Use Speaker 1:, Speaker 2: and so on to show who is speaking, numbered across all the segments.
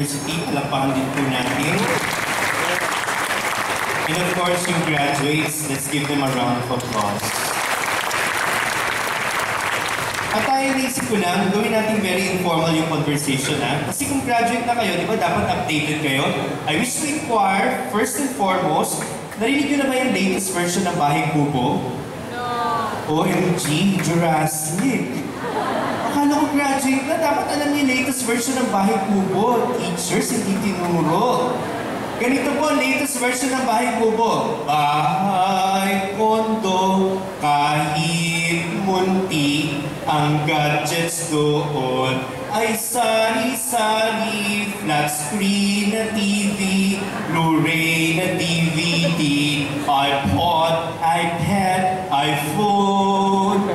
Speaker 1: Palapakan din po natin. And of course, yung graduates, let's give them a round of applause. At tayo naisip ko lang, gawin natin very informal yung conversation ha. Kasi kung graduate na kayo, di ba dapat updated kayo? I wish to inquire, first and foremost, narinig nyo na ba yung latest version ng Bahay Kubo? No! OMG, Jurassic! Akala ko graduate na, dapat alam niyo yung latest version ng Bahay Kubo. Teachers, hindi tinuro. Ganito po ang latest version ng Bahay Kubo. Bahay, kondo, kahit munti, ang gadgets doon ay sari-sari, flat screen na TV, Blu-ray na DVD, iPod, iPad, iPhone,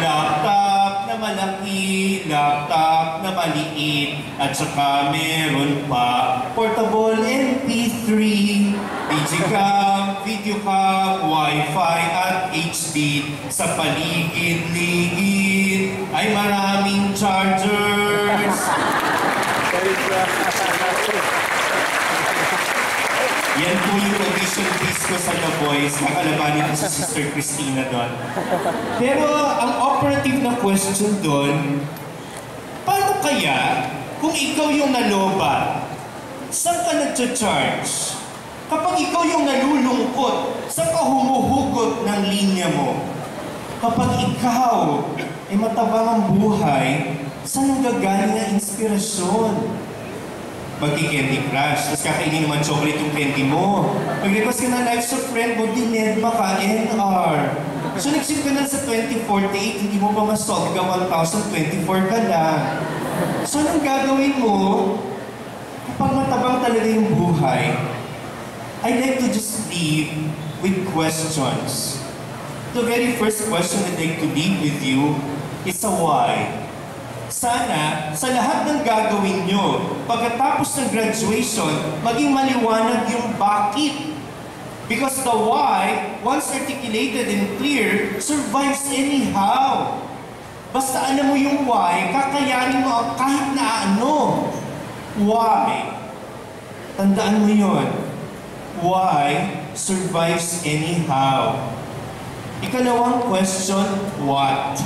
Speaker 1: laptop na malaki, laptop na maliit, at saka meron pa portable MP3, digicam, videocam, Wi-Fi at HD. Sa paligid-ligid ay maraming chargers. Yan po yung audition piece ko sa The Voice. Nakalabanin ko si Sister Christina doon. Pero ang operative na question doon, paano kaya kung ikaw yung nalobat, saan ka nag-charge? Kapag ikaw yung nalulungkot, saan ka humuhugot ng linya mo? Kapag ikaw ay matabang ang buhay, saan ang gagaling na inspirasyon? Magki-candy crush, tapos kakainin naman chocolate yung candy mo. Mag-request ka na lives of friend mo, dinedma ka, NR. So nag-ship ka na sa 2048, hindi mo pa ma-solve ka 1024 ka lang. So anong gagawin mo? Kapag matabang talaga yung buhay, I'd like to just leave with questions. The very first question I'd like to leave with you is a why. Sana, sa lahat ng gagawin nyo, pagkatapos ng graduation, maging maliwanag yung bakit. Because the why, once articulated and clear, survives anyhow. Basta alam mo yung why, kakayanin mo ang kahit na ano. Why? Tandaan mo yun. Why survives anyhow. Ikalawang question, what?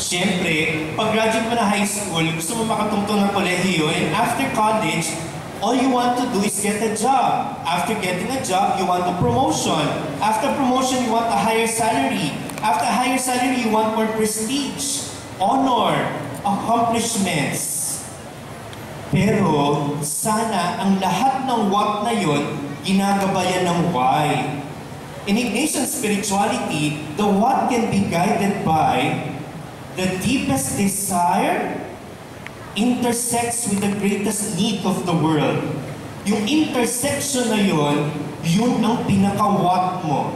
Speaker 1: Siyempre, pag-graduate mo na high school, gusto mo makatungtong ng kolehiyo, and after college, all you want to do is get a job. After getting a job, you want a promotion. After promotion, you want a higher salary. After a higher salary, you want more prestige, honor, accomplishments. Pero, sana ang lahat ng what na yun, ginagabayan ng why. In Ignatian spirituality, the what can be guided by the deepest desire intersects with the greatest need of the world. Yung intersection na yun, yun ang pinaka-what mo.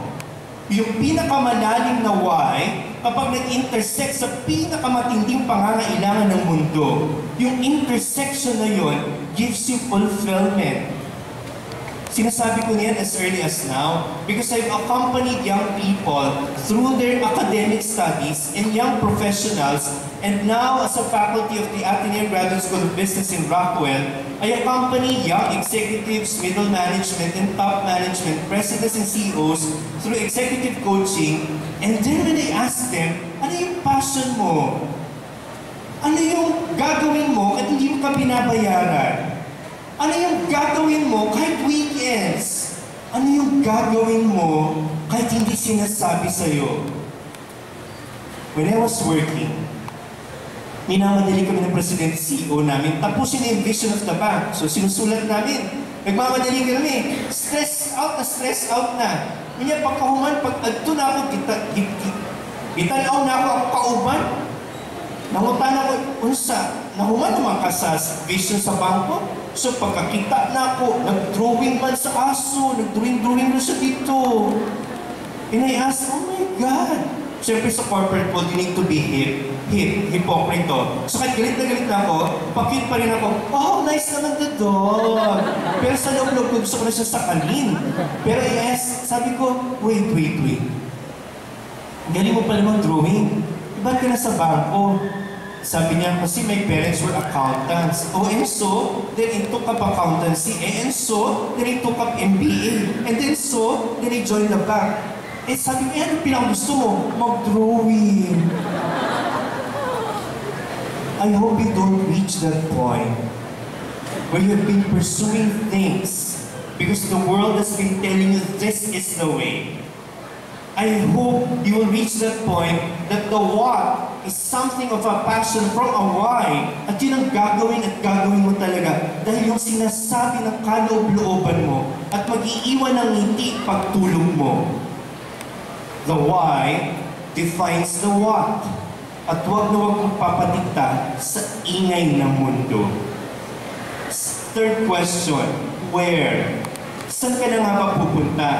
Speaker 1: Yung pinakamalalim na why, kapag nag-intersect sa pinakamatinding pangangailangan ng mundo, yung intersection na yun gives you fulfillment. Sinasabi ko niyan as early as now because I've accompanied young people through their academic studies and young professionals, and now as a faculty of the Ateneo Graduate School of Business in Rockwell, I accompany young executives, middle management, and top management, presidents and CEOs through executive coaching. And then when I ask them, ano yung passion mo? Ano yung gagawin mo at hindi mo ka binabayaran? Ano yung gagawin mo kahit weekends? Ano yung gagawin mo kahit hindi sinasabi sa'yo? When I was working, minamadali kami ng President CEO namin, tapusin yung vision of the bank. So sinusulat namin, nagmamadali kami, stress out na. Kanya pagkahuman, pag adto na ako, gitanaw na ako ang kauban, nangutan ako, unsa, nahuman naman ka sa vision sa bangko. So pagkakita na ako, nag-drawing man sa aso, nag-drawing na siya dito. And I asked, oh my God. Siyempre sa corporate world, you need to be hipokrito. So kahit galit na ako, pakit pa rin ako, oh, nice naman the dog. Pero sa loob-loob ko, gusto ko na siya sakalin. Pero I asked, sabi ko, wait. Galing mo pala mag-drawing. Ba't ka na sa bangko? Sabi niya, kasi my parents were accountants. Oh, and so, then I took up accountancy. And so, then I took up MBA. And then so, then I joined the bank. Eh, sabi niya, ano pinakagusto mo? Mag-drawing. I hope you don't reach that point where you've been pursuing things because the world has been telling you this is the way. I hope you will reach that point that the what is something of a passion from a why at yun ang gagawin mo talaga dahil yung sinasabi ng kaloob-looban mo at mag-iiwan ng ngiti pagtulog mo. The why defines the what at huwag na huwag magpapatikta sa ingay ng mundo. Third question, where? Saan ka na nga ba pupunta?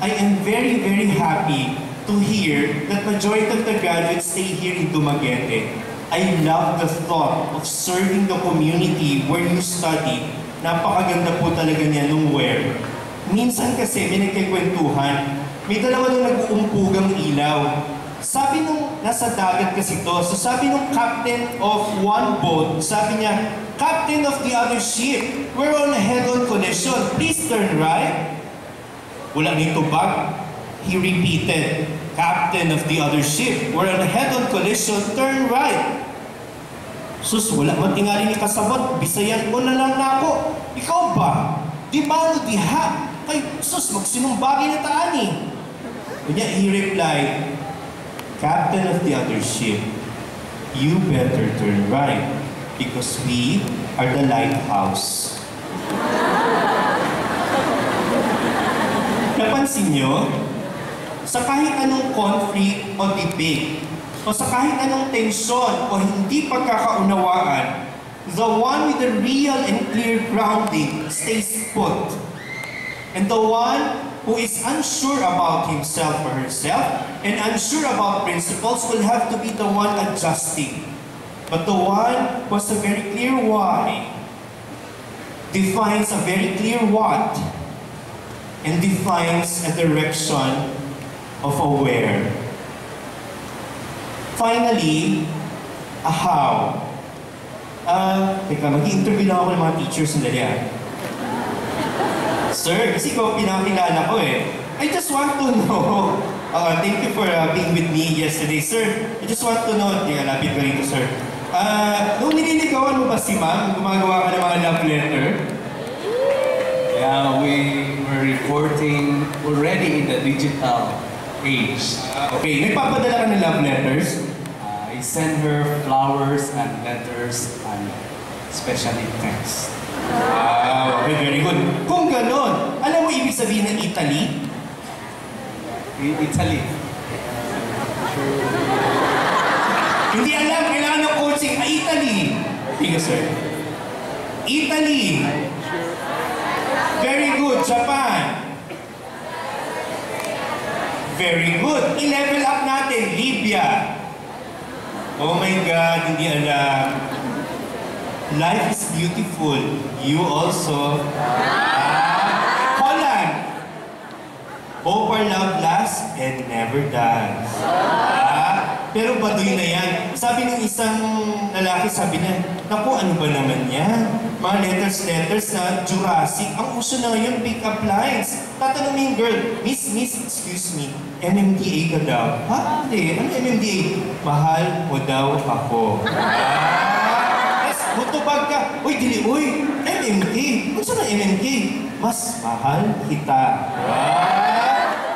Speaker 1: I am very, very happy to hear that majority of the graduates stay here in Dumaguete. I love the thought of serving the community where you study. Napakaganda po talaga niya nung where. Minsan kasi may nagkikwentuhan, may dalawa na nag-uumpugang ilaw. Sabi nung nasa dagat kasi to, so sabi nung captain of one boat, sabi niya, "Captain of the other ship, we're on a head-on collision. Please turn right." Wala nito bag. He repeated, "Captain of the other ship, we're on a head-on collision. Turn right." Sus, wala man tingali ni kasabot. Bisayan ko na lang na ako. Ikaw ba? Di ba ano diha? Ay, sus, magsinumbagi na taan eh. Kanya, he replied, "Captain of the other ship, you better turn right because we are the lighthouse." Napansin nyo? Sa kahit anong conflict o debate, o sa kahit anong tensyon o hindi pagkakaunawaan, the one with the real and clear grounding stays put. And the one who is unsure about himself or herself and unsure about principles will have to be the one adjusting. But the one who has a very clear why defines a very clear what and defines a direction of a where. Finally, a how. Teka, mag-i-interview lang ako ng mga teachers sandali ah. Sir, kasi ikaw pinakilala ko eh. I just want to know. Thank you for being with me yesterday, sir. I just want to know. Teka, lapit ko rito, sir. Nung nililigawan mo ba si ma'am, gumagawa ka ng mga love letter?
Speaker 2: Yeah, we were reporting already in the digital age.
Speaker 1: Okay, nagpapadala ka ng love letters?
Speaker 2: I sent her flowers and letters and especially text.
Speaker 1: Okay, very good. Kung ganon, alam mo ibig sabihin ng Italy?
Speaker 2: Italy.
Speaker 1: Hindi alam, kailangan ng coaching. Italy. Tingnan, sir. Italy. Very good. Japan. Very good. I-level up natin. Libya. Oh my God, hindi alam. Life is beautiful. You also. Holland. Hope our love lasts and never dies. Pero baduy na yan. Sabi ng isang lalaki, sabi niya, naku, ano ba naman yan? Mga letters na Jurassic. Ang uso na ngayon, pick-up lines. Tatanungin yung girl, Miss, excuse me, MMDA ka daw. Ha? Hindi. Ano MMDA? Mahal mo daw ako. Yes, butubag ka. Uy, dili, MMK. Kung saan ang MMK? Mas mahal kita.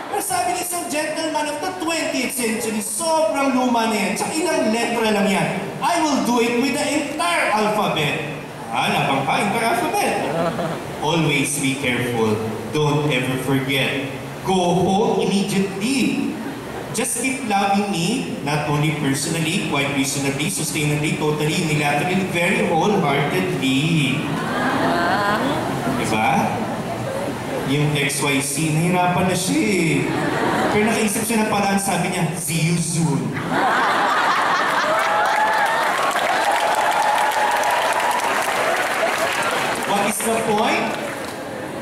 Speaker 1: Pero sabi ng isang gentleman of the 20th century, sobrang luma na yan. Tsaka ilang letra lang yan. I will do it with the entire alphabet. Labang ka, entire alphabet. Always be careful. Don't ever forget. Go home immediately. Just keep loving me, not only personally, quite reasonably, sustainably, totally, unilaterally, very wholeheartedly. Diba? Yung XYZ, nahirapan na siya eh. Pero nakaisip siya na paraan, sabi niya, see you soon. What is the point?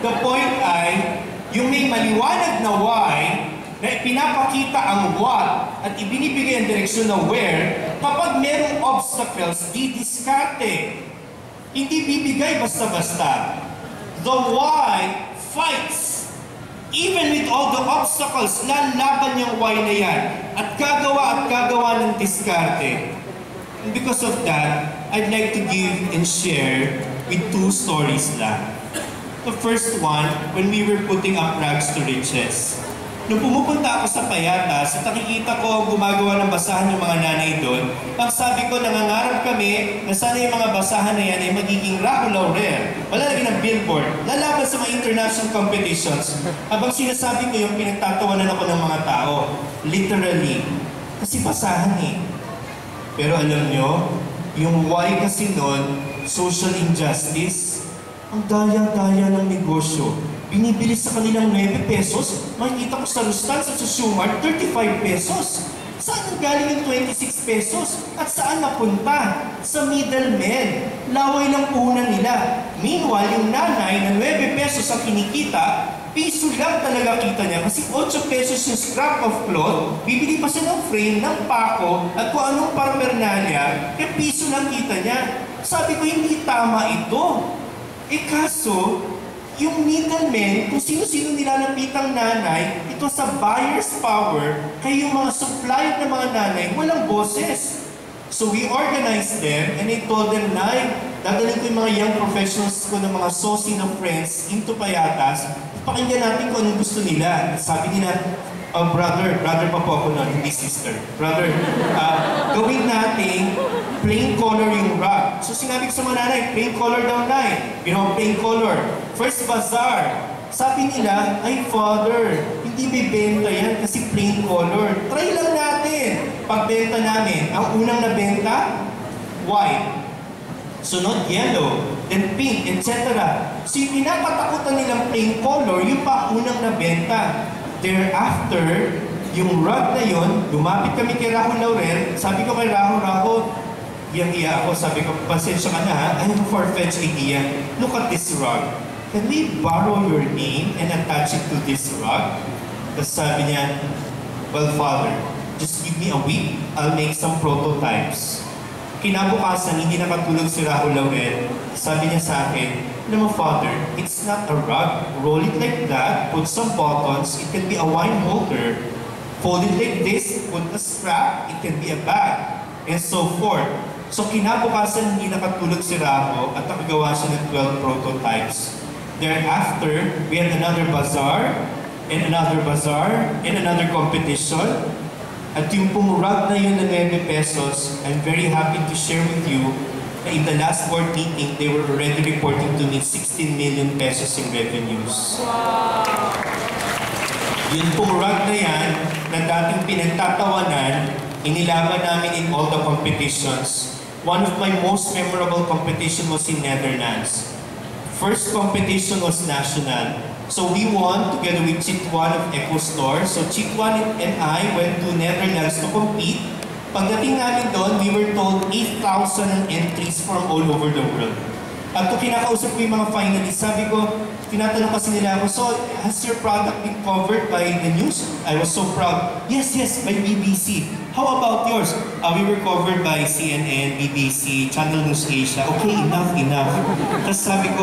Speaker 1: The point ay, yung may maliwanag na why, na ipinapakita ang what, at ibinibigay ang direksyon na where, kapag merong obstacles, didiskarte. Hindi bibigay basta-basta. The why fights. Even with all the obstacles, lalaban yung why na yan. At gagawa ng diskarte. And because of that, I'd like to give and share with 2 stories lang. The first one, when we were putting up rags to riches. Nung pumupunta ako sa Payatas at nakikita ko gumagawa ng basahan ng mga nanay doon, pagsabi ko, nangangarap kami na sana yung mga basahan na yan ay magiging Raho Laurel. Wala lagi ng billboard. Lalaban sa mga international competitions. Habang sinasabi ko yung pinagtatawanan ako ng mga tao. Literally. Kasi basahan eh. Pero alam nyo, yung why kasi nun, social injustice, ang daya-daya ng negosyo. Binibili sa kanilang 9 pesos, makikita ko sa Rustan, sa Sushumart, 35 pesos. Saan ang galing yung 26 pesos? At saan napunta? Sa middlemen. Laway lang puhunan nila. Meanwhile, yung nanay na 9 pesos ang kinikita, piso lang talaga kita niya. Kasi 8 pesos yung scrap of cloth, bibili pa siya ng frame, ng pako, at kung anong paraphernalia, kaya piso lang kita niya. Sabi ko, hindi tama ito. Eh kaso, yung middlemen, kung sino-sino nilalapitang nanay, ito sa buyer's power, kaya yung mga supplier ng mga nanay, walang boses. So we organized them, and I told them, Nay, dadalhin ko yung mga young professionals ko ng mga sosi ng friends into Payatas, pakinggan natin kung anong gusto nila. Sabi nila, brother pa po ako nun, hindi sister. Brother, gawin natin plain color yung rug. So sinabi ko sa mga nanay, plain color daw, Nay. Plain color. First bazaar. Sabi nila, ay father, hindi may benta yan kasi plain color. Try lang natin. Pagbenta namin, ang unang nabenta, white. Sunod, yellow. Then pink, etc. So yung pinapatakutan nilang plain color, yung pa unang nabenta. Thereafter, yung rug na yon, lumapit kami kay Raho Laurel. Sabi ko kay Raho, iyang-iya ako. Sabi ko, pasensya ka na ha, I have a far-fetched idea. Look at this rug. Can we borrow your name and attach it to this rug? Tapos sabi niya, well, Father, just give me a week. I'll make some prototypes. Kinabukasan, hindi nakatulog si Raho Laurel. Sabi niya sa akin, alam mo, Father, it's not a rug. Roll it like that, put some buttons, it can be a wine holder. Fold it like this, put a strap, it can be a bag, and so forth. So kinabukasan, hindi nakatulog si Raho at nakagawa siya ng 12 prototypes. Thereafter, we had another bazaar, and another bazaar, and another competition. At yung pumurag na yun na 9 pesos, I'm very happy to share with you na in the last board meeting, they were already reporting to me 16 million pesos in revenues. Wow. Yung pumurag na yan, na dating pinagtatawanan, inilaban namin in all the competitions. One of my most memorable competition was in Netherlands. First competition was national. So we won together with Chitwan of Eco Store. So Chitwan and I went to Netherlands to compete. Pagdating namin doon, we were told 8,000 entries from all over the world. At kung kinakausap ko yung mga finalists, sabi ko, tinatanong kasi nila ako, so has your product been covered by the news? I was so proud. Yes, by BBC. How about yours? We were covered by CNN, BBC, Channel News Asia. Okay, enough. Tapos sabi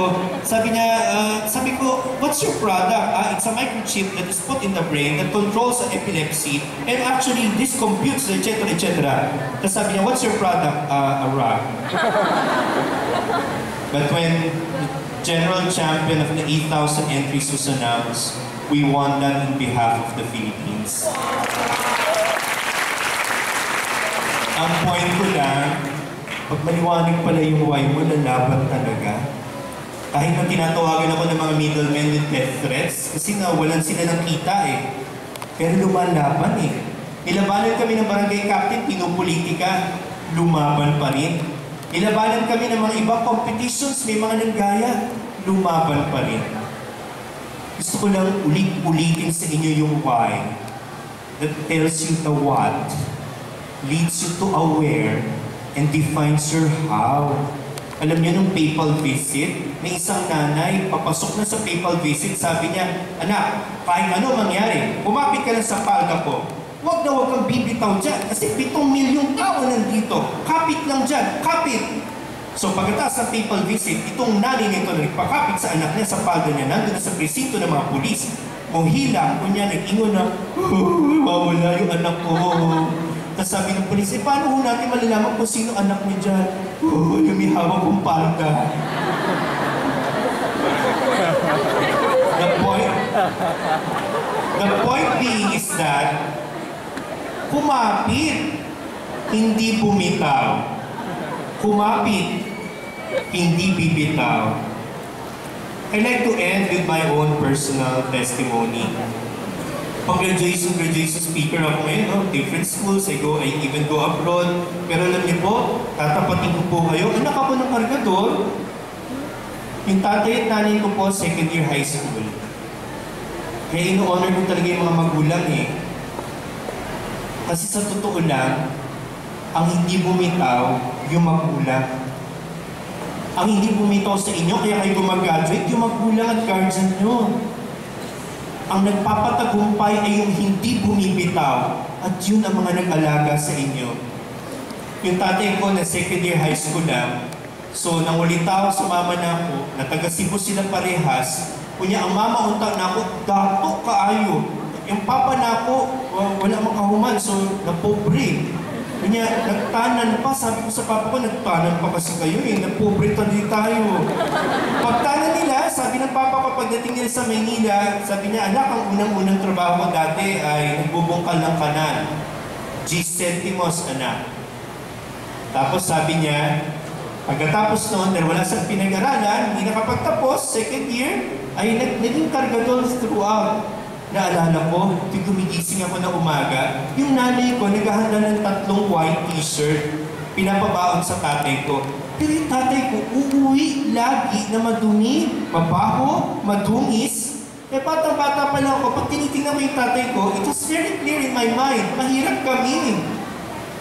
Speaker 1: ko, what's your product? It's a microchip that is put in the brain that controls the epilepsy and actually this computes, etc. Tapos sabi niya, what's your product? A rug. But when the general champion of the 8,000 entries was announced, we won that on behalf of the Philippines. Ang point ko lang, pag maliwanag pala yung why mo, lalaban talaga. Kahit na tinatawagan ako ng mga middlemen with death threats, kasi nawalan sila ng kita eh. Pero lumalaban eh. Nilabanan kami ng barangay captain, pinupolitika, lumaban pa rin. Nilabanan kami ng mga ibang competitions, may mga nanggaya, lumaban pa rin. Gusto ko lang ulit-ulitin sa inyo yung why that tells you the what, leads you to a where, and defines your how. Alam niyo nung PayPal visit, may isang nanay, papasok na sa PayPal visit, sabi niya, anak, kahit ano mangyari, kumapit ka lang sa palda ko. huwag kang bibitaw dyan. Kasi 7 milyong tao nandito. Kapit lang dyan, kapit. So pagkatapos ng papal visit, itong nanay nito na nagpakapit sa anak niya sa palda niya, nandun na sa presinto ng mga pulis. Kung hila, kunya nag-ingon na, wawala yung anak ko. Tapos sabi ng pulis, paano ho natin malalaman kung sino anak niya dyan? Yung may hawak kong palda. The point being is that kumapit, hindi bumitaw. Kumapit, hindi bibitaw. I'd like to end with my own personal testimony. Pag-graduation speaker ako ngayon, no? Different schools, I even go abroad. Pero alam niyo po, tatapatin ko po kayo. Anak ako ng kargador. Yung tatay at nanay ko po, second year high school. Kaya ino-honor ko talaga yung mga magulang eh. Kasi sa totoo lang, ang hindi bumitaw, yung magulang. Ang hindi bumitaw sa inyo, kaya kayo gumag-graduate, yung magulang at guardian nyo. Ang nagpapatagumpay ay yung hindi bumibitaw, at yun ang mga nag-alaga sa inyo. Yung tatay ko na second year high school lang, so nangulitaw sa mama na ako, na taga Cebu sila parehas, kunya ang mama unta na ako, dato kaayo. Yung papa na ako, wala makahuman, so napobre. Kanya, nagtanan pa. Sabi ko sa papa ko, nagtanan pa kasi kayo eh. Napobre din tayo. Pagtanan nila, sabi ng papa ko, pagdating nila sa Maynila, sabi niya, anak, ang unang-unang trabaho ko dati ay nagbubungkal ng kanan. G centimos, anak. Tapos sabi niya, pagkatapos noon, dahil wala siyang pinag-aralan, hindi nakapagtapos, second year, ay naging kargador throughout. Naalala ko, gumigising ako na umaga, yung nanay ko naghahanda ng 3 white t-shirt, pinapabaon sa tatay ko. Pero yung tatay ko, uuwi lagi na madumi, mabaho, madungis. Eh, batang-bata pa lang ako, pag tinitingnan ko yung tatay ko, it was very clear in my mind, mahirap kami.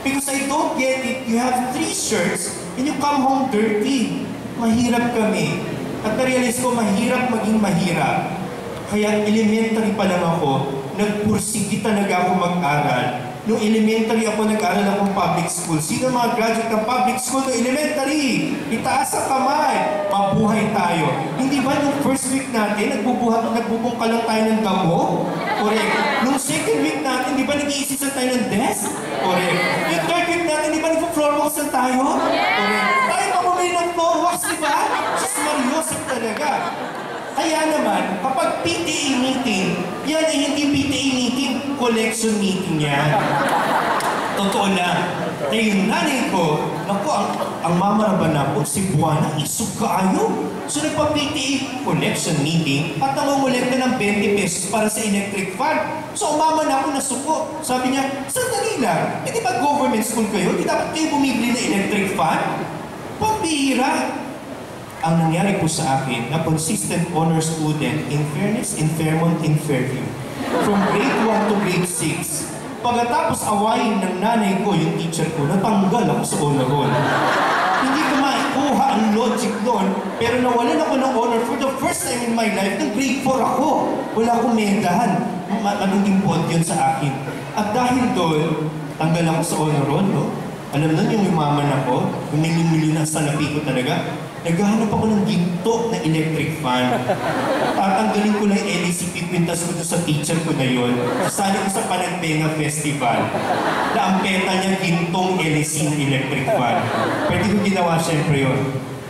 Speaker 1: Because I don't get it, you have 3 shirts, and you come home dirty. Mahirap kami. At na-realize ko, mahirap maging mahirap. Kaya elementary pa lang ako, nagpursigi talaga ako mag-aral. Nung elementary ako, nag-aral akong public school. Sino mga graduate ng public school no elementary? Itaas ang kamay. Mabuhay tayo. Hindi ba nung first week natin, nagbubungka lang tayo ng damo? Correct. Nung second week natin, di ba nag-iisisan tayo ng desk? Correct. Yung third week natin, di ba nag-floor walks lang tayo? Correct. Tayo pa bumili ng floor walks, di ba? Just mariosip talaga. Kaya naman, kapag PTA meeting, yan ay hindi PTA meeting, collection meeting yan. Totoo lang. Eh yung nanay ko, naku, ang mama na ba na po, si Buwana, isog kaayo. So nagpa-PTA collection meeting at namumulekta ng 20 pesos para sa electric fan. So mama na ako nasuko. Sabi niya, sandali lang, di ba government school kayo? Di dapat kayo bumibili na electric fan? Pambihira. Ang nangyari po sa akin, na consistent honor student in Fairness, in Fairmont, in Fairview. From grade 1 to grade 6. Pagkatapos awayin ng nanay ko, yung teacher ko, natanggal ako sa honor roll. Hindi ko maikuha ang logic doon, pero nawalan ako ng honor for the first time in my life. Nung grade 4 ako, wala akong medal. Matinding point yun sa akin. At dahil doon, tanggal ako sa honor roll, no? Alam nun yung umaman ako, yung milimili na salapi ko talaga. Naghahanap ako ng ginto na electric fan. Tatanggalin ko lang yung LECP, pintas ko doon sa teacher ko na yun. Sasali ko sa Panagbenga Festival. Na ang peta niya, gintong LEC na electric fan. Pwede ko ginawa siyempre yun.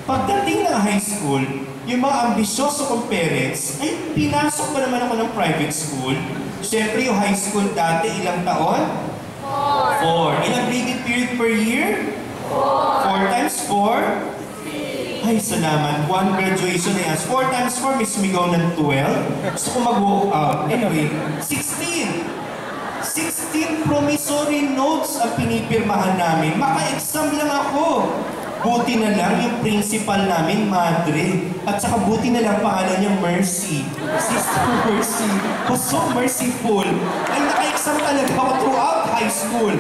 Speaker 1: Pagdating ng high school, yung mga ambisyoso kong parents, ay pinasok pa naman ako ng private school. Siyempre yung high school dati, ilang taon? 4. Ilang grading period per year? 4 times 4? Ay, salamat. 1 graduation na yan. 4 times 4, may sumigaw ng 12. Gusto ko mag-walk out. Anyway, 16 promissory notes ang pinipirmahan namin. Maka-exam lang ako. Buti na lang yung principal namin, Madre. At saka buti na lang pangalan niya, Mercy. Sister Mercy. Was so merciful. Ay, naka-exam talaga ako throughout high school.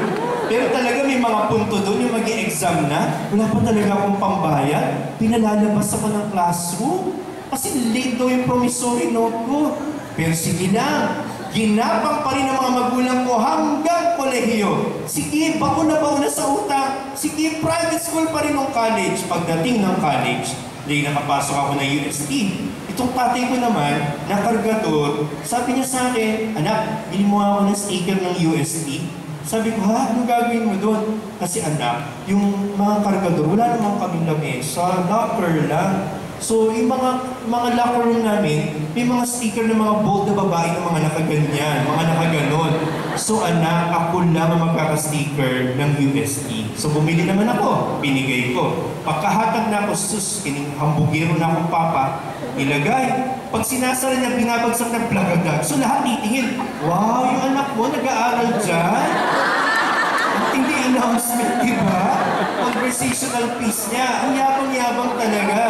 Speaker 1: Pero talaga may mga punto doon yung mag-i-exam na. Wala pa talaga akong pambayad. Pinalalabas ako ng classroom. Kasi late daw yung promissory note ko. Pero sige lang, ginapang pa rin ang mga magulang ko hanggang kolehiyo. Sige, baon na sa utang. Sige, private school pa rin ng college. Pagdating ng college, dahil nakapasok ako ng UST. Itong tatay ko naman, na kargador, sabi niya sa akin, anak, bili mo ako ng sticker ng UST. Sabi ko, ha? Anong gagawin mo doon? Kasi anak, yung mga kargador, wala namang kaming lamesa, locker lang. So, yung mga locker room namin, may mga sticker ng mga bold na babae na mga nakaganyan, mga nakaganon. So, anak, ako lang ang magkaka-sticker ng UST. So, bumili naman ako, binigay ko. Pagkahatag na ako, sus, hambugero na akong papa, ilagay. Pag sinasara niya, binabagsak ng plagagag. So, lahat titingin, wow, yung anak mo nag-aaral dyan? Hindi announcement, di ba? Conversational piece niya. Ang yabang-yabang talaga.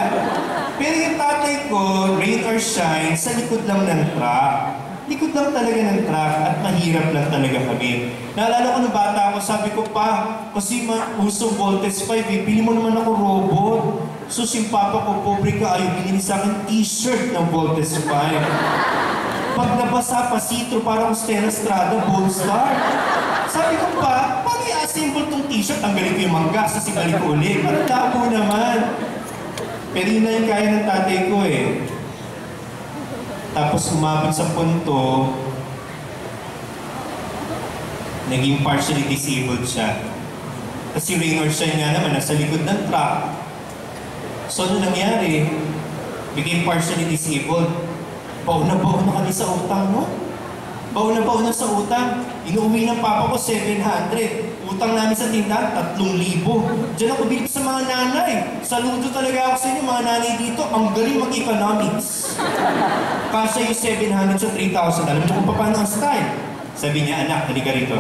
Speaker 1: Pero yung tatay ko, rain or shine, sa likod lang ng truck. Likod lang talaga ng truck at mahirap lang talaga kami. Naalala ko nung bata ako, sabi ko pa, kasi usong voltage 5, bili mo naman ako robot. So si papa ko, pobre ka, ayaw binili sa akin t-shirt ng voltage 5. Pag nabasa pa, sitro, parang Stella Estrada, Bold Star. Sabi ko pa, paano i-assemble tong t-shirt? Ang galing ko yung mangga, sa balik ko ulit. Parang labo naman. Pero yun na yung kaya ng tatay ko eh. Tapos umabot sa punto, naging partially disabled siya. Kasi rain or shine nga naman, nasa likod ng truck. So ano nangyari? Became partially disabled. Baon na kami sa utang, no? Baon na sa utang. Inuwi ng papa ko 700. Utang namin sa tindahan, 3,000. Diyan ako bilip sa mga nanay. Saludo talaga ako sa inyo, mga nanay dito. Ang galing mag-economics. Kasi yung 700 sa 3,000, alam mo kung paano ang style. Sabi niya, anak, halika rito.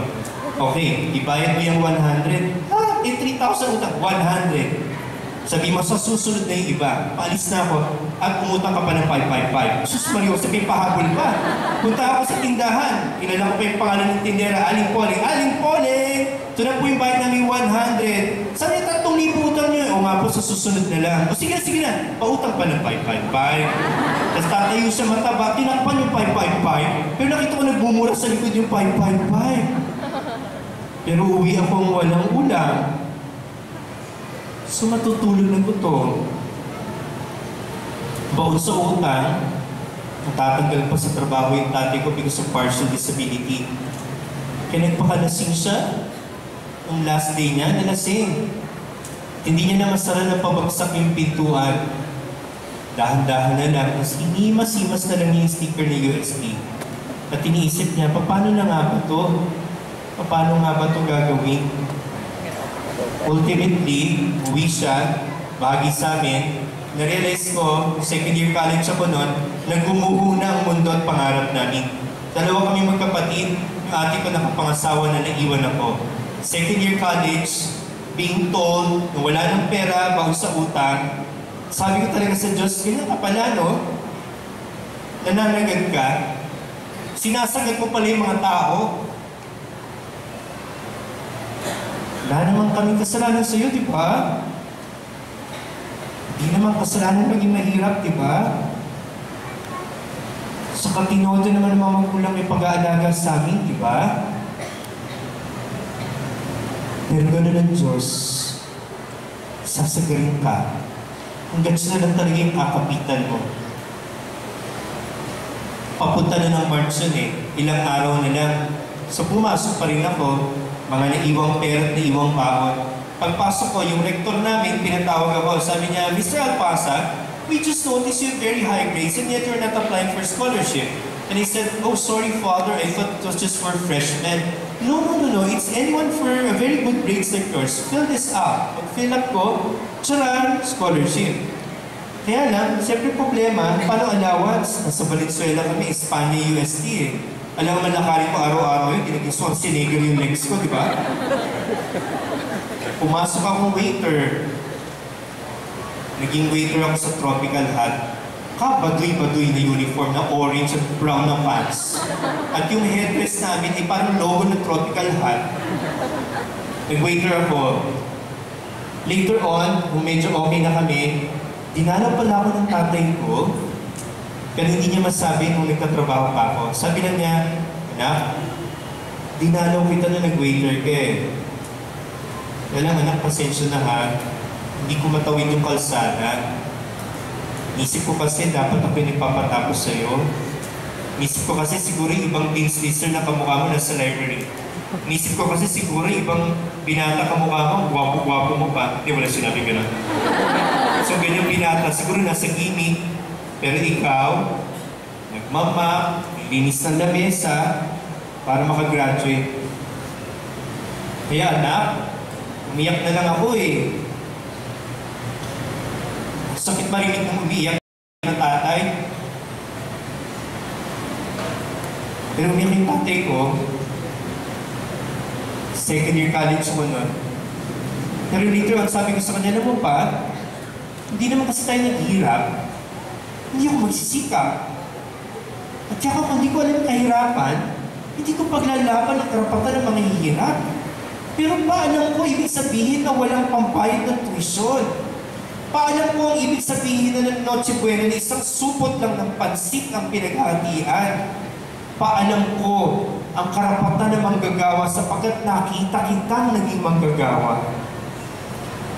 Speaker 1: Okay, ibayad mo yung 100. Ha? 3,000 utang, 100. Sabi mo, sa susunod na yung iba, paalis na ako, at umutang ka pa ng 555. Sus Mario, sabi, pahabol pa. Punta ako sa tindahan, kilala ko pa yung pangalan ng tindera, Aling Poling. Aling Poling! Ito na po yung bayad namin 100. Sabi niya, 3,000 utang niyo. O nga po, sa susunod na lang. O sige na, pautang pa ng 555. Tapos tatayo siya mataba, tinakpan yung 555. Pero nakita ko nagbumura sa likod yung 555. Pero uwi akong walang ulam. So matutulog na gutom. Baon sa utang, natatanggal pa sa trabaho yung tatay ko because of partial disability. Kaya nagpakalasing siya. Ang last day niya, nalasing. Hindi niya na masara na pabagsak yung pintuan. Dahan-dahan na lang, mas inimas-imas na lang yung sticker ng USB. At iniisip niya, paano na nga ba ito? Paano nga ba ito gagawin? Ultimately, uwi siya, bahagi sa amin. Na-realize ko, second year college ako noon, nagumuho na ang mundo at pangarap namin. Dalawa kami magkapatid, yung ate ko nakapangasawa na naiwan ako. Second year college, being told na wala ng pera, bago sa utang. Sabi ko talaga sa Diyos, ganyan ka pala, no? Nananagad ka. Sinasagad mo pala yung mga tao. Wala naman kaming kasalanan sa iyo, di ba? Hindi naman kasalanan maging mahirap, di ba? Sa katinodo naman ng mga magulang may pag-aalaga sa amin, di ba? Pero gano'n ang Diyos, sasagarin ka. Hanggang siya na lang talaga yung kakapitan mo. Papunta na ng March yun eh. Ilang araw na lang. So pumasok pa rin ako. Mga naiwang pera at naiwang baon. Pagpasok ko, yung rektor namin, pinatawag ako. Sabi niya, Mr. Alpasa, we just noticed you have very high grades and yet you're not applying for scholarship. And he said, oh, sorry, Father, I thought it was just for freshmen. No. It's anyone for a very good grades like yours. Fill this up. Pag fill up ko, tsaran, scholarship. Kaya lang, siyempre problema, paano allowance? Nasa Valenzuela kami, Espanya, UST eh. Alam mo, malakari ko araw-araw yun, dinaging Schwarzenegger yung legs ko, di ba? Pumasok akong waiter. Naging waiter ako sa tropical hut. Kabaduy-baduy na uniform na orange at brown na pants. At yung headdress namin ay parang logo ng tropical hut. Nag-waiter ako. Later on, kung medyo okay na kami, dinalaw pala ako ng tatay ko. Pero hindi niya masabi nung nagtatrabaho pa ako. Sabi lang niya, anak, dinalaw kita na nag-waiter ka eh. Wala anak, pasensya na ha. Hindi ko matawid yung kalsada. Isip ko kasi dapat ako yung nagpapatapos sa'yo. Isip ko kasi siguro ibang beans lister na kamukha mo nasa library. Isip ko kasi siguro ibang binata kamukha mo, guwapo-guwapo mo pa. Hindi, wala sinabi gano'n. So ganyan binata, siguro nasa gimmick. Pero ikaw, nagmama, linis ng lamesa para makagraduate. Kaya anak, umiyak na lang ako eh. Sakit marinig ng umiyak ng tatay. Pero umiyak yung tatay ko. Second year college ko nun. Pero later on, sabi ko sa kanya, alam mo pa, hindi naman kasi tayo naghihirap. Hindi ako magsisikap. At saka kung hindi ko alam yung kahirapan, hindi ko paglalaban ang karapatan ng mga hihirap. Pero paalam ko, ibig sabihin na walang pambayad ng tuition. Paalam ko ang ibig sabihin na ng Noche Buena na isang supot lang ng pansit ang pinaghahatian. Paalam ko ang karapatan ng manggagawa sapagkat nakita kitang naging manggagawa.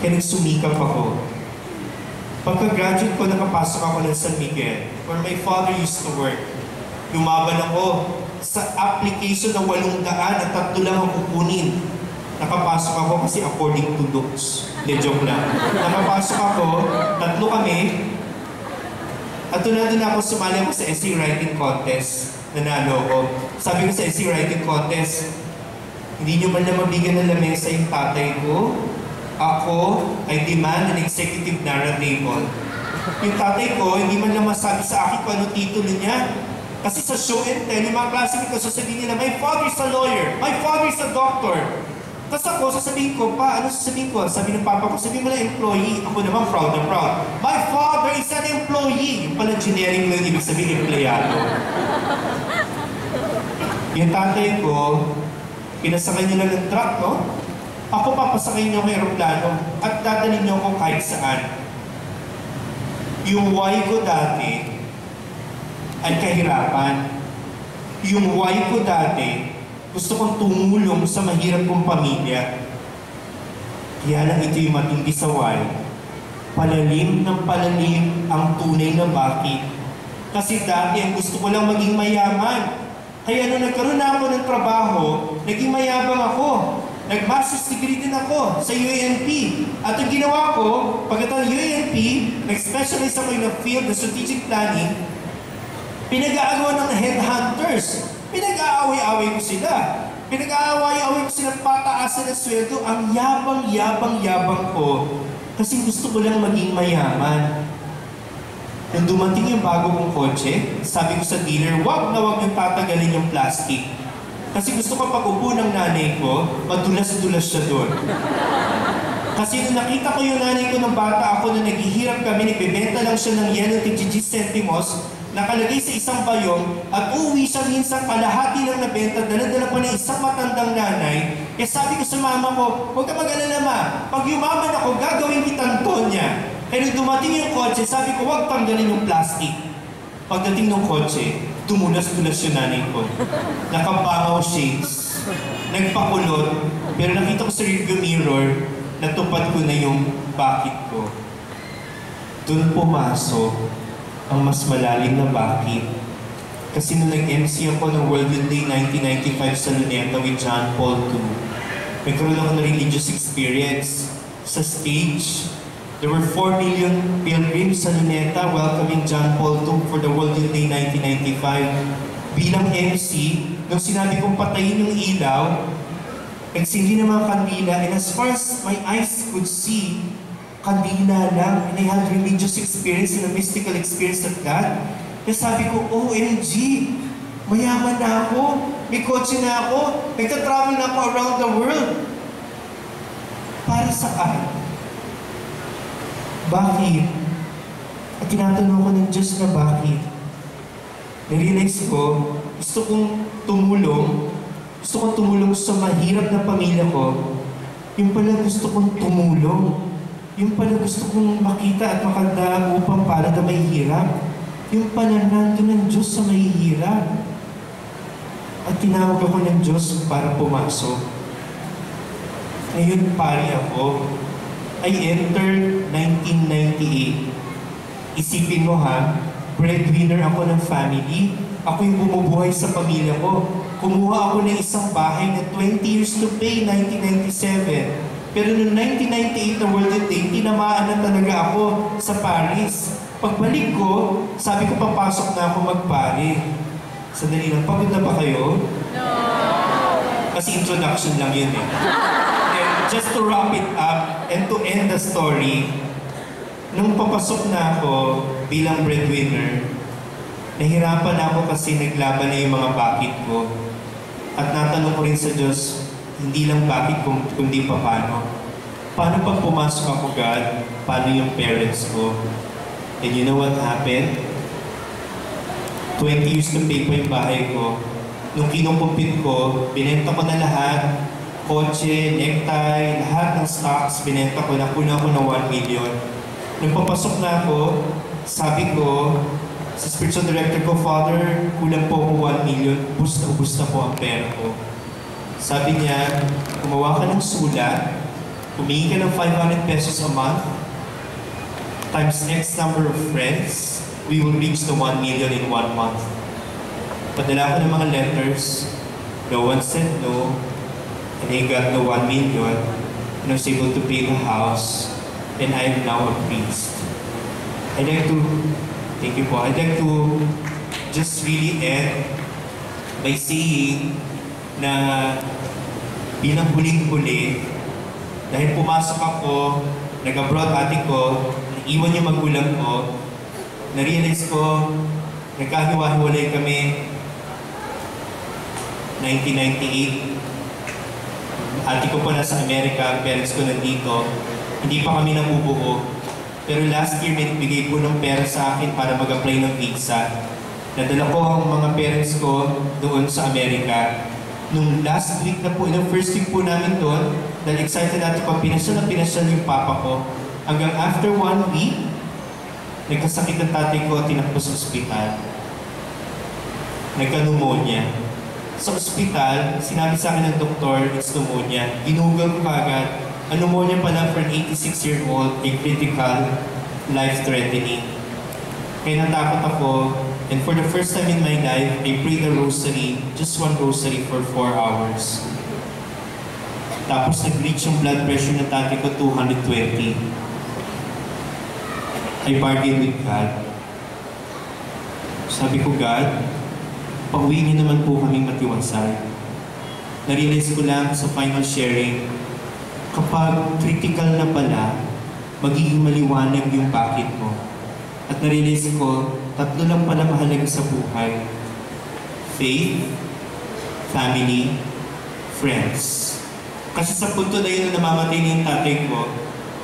Speaker 1: Kaya nagsumikap ako. Pagka-graduate ko, nakapasok ako ng San Miguel, where my father used to work. Lumaban ako sa application na 800 at 3 lang ang kukunin. Nakapasok ako kasi according to looks. De joke lang. Nakapasok ako, 3 kami. At doon ako sumali ako sa essay writing contest. Nanalo ko. Sabi ko sa essay writing contest, hindi nyo man na mabigyan ng lamesa yung tatay ko. Ako ay demand an executive narrative. Yung tatay ko, hindi man lang masabi sa akin kung ano titulo niya. Kasi sa show and tell, yung mga classmates ko sasabihin nila, my father is a lawyer, my father is a doctor. Tapos ako, sasabihin ko, pa, ano sasabihin ko? Sabi ng papa ko, sabihin mo na employee. Ako naman, proud na proud. My father is an employee. Yung pala generic lang, ibig sabihin, empleyado. Yung tatay ko, pinasakay niyo lang ng truck, no? Ako papasakay niyo ng aeroplano at dadalhin niyo ako kahit saan. Yung why ko dati ay kahirapan. Yung why ko dati, gusto kong tumulong sa mahirap kong pamilya. Kaya lang ito yung matindi sa why. Palalim ng palalim ang tunay na bakit. Kasi dati ang gusto ko lang maging mayaman. Kaya nung nagkaroon na ako ng trabaho, naging mayabang ako. Nag-master's degree din ako sa UANP. At ang ginawa ko, pagkatapos UANP, nag-specialize ako in the field of strategic planning, pinag-aagawa ng headhunters. Pinag-aaway-away ko sila. Pinag-aaway-away ko sila pataasan ng sweldo. Ang yabang-yabang-yabang ko. Kasi gusto ko lang maging mayaman. Nung dumating yung bago kong kotse, sabi ko sa dealer, wag na wag yung tatagalin yung plastic. Kasi gusto ko pag-upo ng nanay ko, madulas-dulas siya doon. Kasi nung nakita ko yung nanay ko ng bata ako na naghihirap kami, nagbebenta lang siya ng yelo tig-10 centimos, nakalagay sa isang bayong, at uuwi siya minsan kalahati lang na benta, dala-dala pa ng isang matandang nanay. Kaya sabi ko sa mama ko, huwag ka mag-alala ma, pag yumaman ako, gagawin kitang Tonya. Kaya nung dumating yung kotse, sabi ko, huwag tanggalin yung plastic. Pagdating ng kotse, tumulas-tulas yung nanay ko. Nakabangaw shades, nagpakulot, pero nakita ko sa rearview mirror, natupad ko na yung bakit ko. Doon pumasok ang mas malalim na bakit. Kasi nung nag-MC ako ng World Youth Day 1995 sa Luneta with John Paul II, nagkaroon ako ng religious experience. Sa stage, there were 4 million pilgrims sa Luneta welcoming John Paul II for the World Youth Day 1995. Bilang MC, nung sinabi kong patayin yung ilaw, nagsindi ng mga kandila, and as far as my eyes could see, kandila lang, and I had religious experience and a mystical experience of God. Kaya sabi ko, OMG, mayaman na ako, may kotse na ako, nagtatravel na ako around the world. Para saan? Bakit? At tinatanong ko ng Diyos na bakit? Narealize ko, gusto kong tumulong sa mahirap na pamilya ko. Yung pala gusto kong tumulong. Yung pala gusto kong makita at makanda upang para na may hirap. Yung pala nandun ng Diyos sa may hirap. At tinawag ako ng Diyos para pumasok. Ngayon, pari ako. I entered 1998. Isipin mo ha, breadwinner ako ng family. Ako yung bumubuhay sa pamilya ko. Kumuha ako ng isang bahay na 20 years to pay, 1997. Pero noong 1998 na World Day, tinamaan na talaga ako sa Paris. Pagbalik ko, sabi ko papasok na ako magpari. Sandali lang, pagod na ba kayo? No! Kasi introduction lang yun eh. And just to wrap it up and to end the story, nung papasok na ako bilang breadwinner, nahirapan ako kasi naglaban na yung mga bakit ko. At natanong ko rin sa Diyos, hindi lang bakit kundi paano. Paano pag pumasok ako, God? Paano yung parents ko? And you know what happened? 20 years to pay pa yung bahay ko. Nung kinukumpit ko, binenta ko na lahat. Kotse, necktie, lahat ng stocks, binenta ko na. Kuna ko ng 1 million. Nung papasok na ako, sabi ko, sa spiritual director ko, Father, kulang po ako 1 million. Ubus na po ang pera ko. Sabi niya, gumawa ka ng sulat, humingi ka ng 500 pesos a month, times X number of friends, we will reach the 1 million in 1 month. Padala ko ng mga letters, no one said no, and I got the 1 million, and I was able to pay the house, and I am now a priest. I'd like to, thank you po, I'd like to just really end by saying na bilang huling-huli, dahil pumasok ako, nag-abroad ate ko, iwan yung magulang ko, na-realize ko, nagkahiwa-hiwalay kami 1998. Ate ko pa nasa Amerika, parents ko nandito. Hindi pa kami nabubuo. Pero last year, may bigay po ng pera sa akin para mag-apply ng visa. Nadala ko ang mga parents ko doon sa Amerika. Nung last week na po, yung first week po namin doon, dahil excited natin pag pinasyal yung papa ko. Hanggang after 1 week, nagkasakit ang tatay ko at tinakbo sa ospital. Nagka-pneumonia. Sa ospital, sinabi sa akin ng doktor, it's pneumonia. Ginugol ko kagad. Ang pneumonia pala for an 86-year-old, a critical, life-threatening. Kaya natakot ako, and for the first time in my life, I prayed a rosary, just 1 rosary for 4 hours. Tapos nag-reach yung blood pressure ng tatay ko, 220. I bargained with God. Sabi ko, God, pauwi niyo naman po kaming matiwasay. Na-realize ko lang sa final sharing, kapag critical na pala, magiging maliwanag yung bakit mo. At na-realize ko, 3 lang pala mahalaga sa buhay. Faith, family, friends. Kasi sa punto na yun na namamatay na yung tatay ko,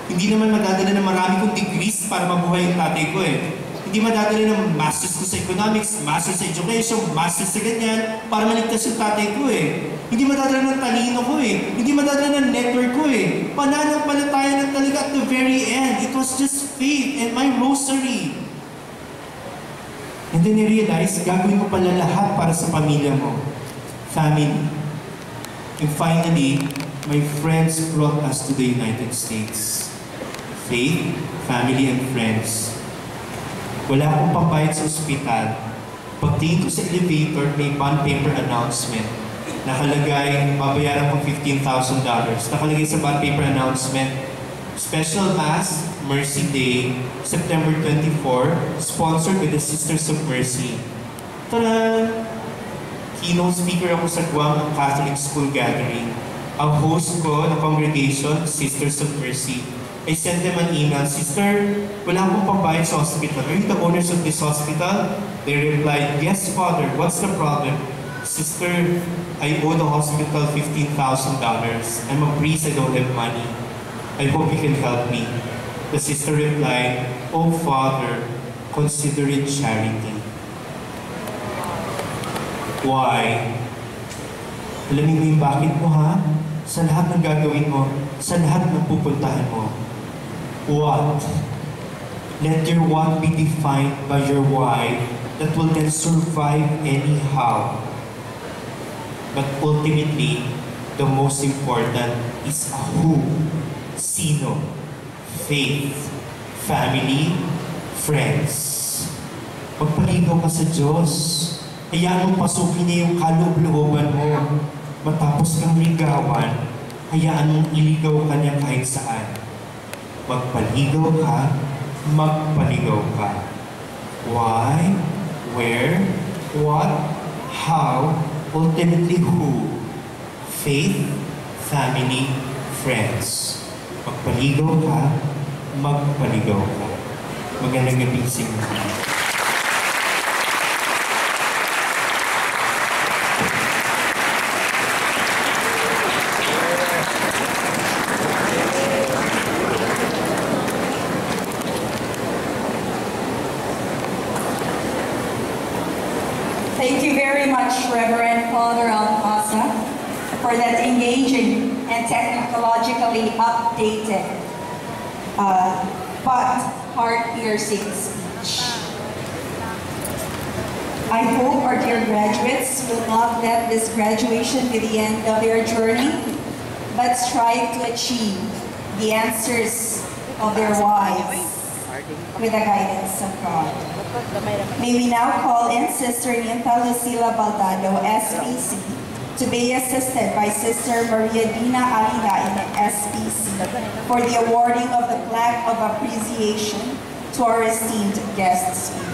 Speaker 1: hindi naman madadala ng marami kong degrees para mabuhay yung tatay ko eh. Hindi madadala ng masters ko sa economics, masters sa education, masters sa ganyan, para maligtas yung tatay ko eh. Hindi madadala ng talino ko eh. Hindi madadala ng network ko eh. Pananampalataya na talaga at the very end. It was just faith and my rosary. And then I realized, gagawin mo pala lahat para sa pamilya mo. Family. And finally, my friends brought us to the United States. Faith, family, and friends. Wala akong pambayad sa ospital. Pagtingin ko sa elevator, may bond paper announcement. Nakalagay, babayaran ko $15,000. Nakalagay sa bond paper announcement, Special Mass, Mercy Day, September 24, sponsored by the Sisters of Mercy. Tara! Keynote speaker ako sa Guam Catholic School Gathering. Ang host ko ng congregation, Sisters of Mercy. I sent them an email, Sister, wala akong pambayad sa hospital. Are you the owners of this hospital? They replied, yes, Father, what's the problem? Sister, I owe the hospital $15,000. I'm a priest, I don't have money. I hope you can help me. The sister replied, oh, Father, consider it charity. Why? Alamin mo yung bakit mo, ha? Sa lahat ng gagawin mo, sa lahat ng pupuntahan mo. What? Let your what be defined by your why that will then survive anyhow. But ultimately, the most important is a who. Sino? Faith, family, friends. Magpaligaw ka sa Diyos. Hayaan mong pasukin niya yung kaloob-looban mo. Matapos kang ligawan, hayaan mong iligaw ka niya kahit saan. Magpaligaw ka, magpaligaw ka. Why? Where? What? How? Ultimately who? Faith, family, friends. Magpaligaw ka, magpaligaw ka. Magandang gabi sa inyo.
Speaker 3: Thank you very much, Reverend Father Alcasa, for that engaging and technologically updated but heart-piercing speech. I hope our dear graduates will not let this graduation be the end of their journey, but strive to achieve the answers of their whys with the guidance of God. May we now call in Sister Ninta Lucila Baldado, SPC, to be assisted by Sister Maria Dina Alida in the SPC for the awarding of the plaque of appreciation to our esteemed guest speaker.